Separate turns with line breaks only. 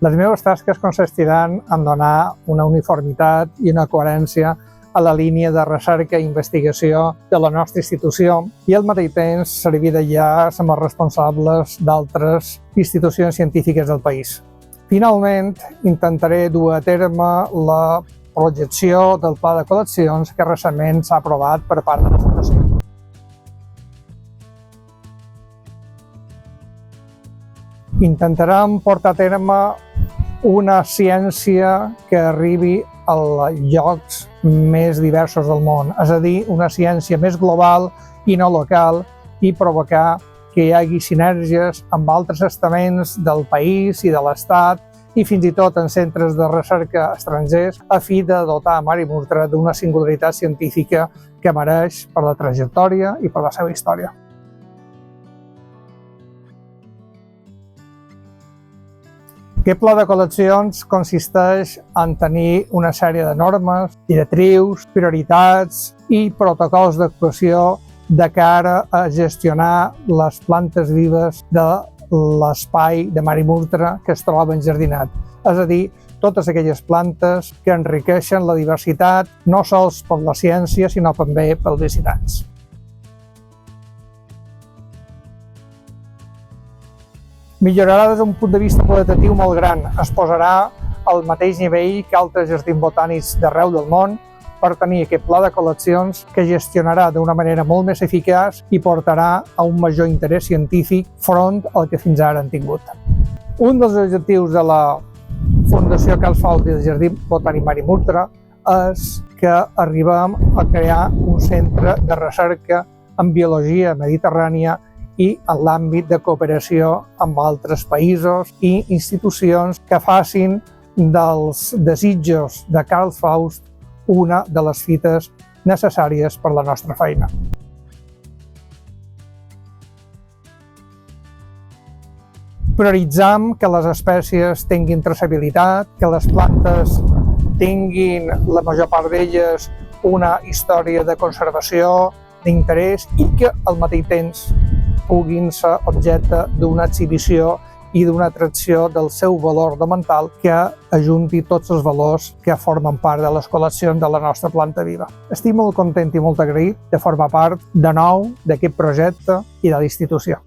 Les meves tasques consistiran en donar una uniformitat i una coherència a la línia de recerca i investigació de la nostra institució i al mateix temps servir de llaç amb els responsables d'altres institucions científiques del país. Finalment, intentaré dur a terme la projecció del pla de col·leccions que recentment s'ha aprovat per part de la Fundació. Intentarem portar a terme una ciència que arribi als llocs més diversos del món, és a dir, una ciència més global i no local i provocar que hi hagi sinergies amb altres estaments del país i de l'Estat i fins i tot en centres de recerca estrangers a fi de dotar Mari Murtra d'una singularitat científica que mereix per la trajectòria i per la seva història. Aquest pla de col·leccions consisteix en tenir una sèrie de normes, directrius, prioritats i protocols d'actuació de cara a gestionar les plantes vives de l'espai de Mari Murtra que es troba enjardinat, és a dir, totes aquelles plantes que enriqueixen la diversitat no sols per la ciència sinó també pels visitants. Millorarà des d'un punt de vista qualitatiu molt gran, es posarà al mateix nivell que altres jardins botànics d'arreu del món per tenir aquest pla de col·leccions que gestionarà d'una manera molt més eficaç i portarà a un major interès científic front al que fins ara han tingut. Un dels objectius de la Fundació Carles Faus i del Jardí Botànic Mari Murtra és que arribem a crear un centre de recerca en biologia mediterrània i en l'àmbit de cooperació amb altres països i institucions que facin dels desitjos de Carl Faust una de les fites necessàries per a la nostra feina. Prioritzam que les espècies tinguin traçabilitat, que les plantes tinguin, la major part d'elles, una història de conservació, d'interès i que al mateix temps puguin ser objecte d'una exhibició i d'una atracció del seu valor ornamental que ajunti tots els valors que formen part de les col·leccions de la nostra planta viva. Estic molt content i molt agraït de formar part de nou d'aquest projecte i de la institució.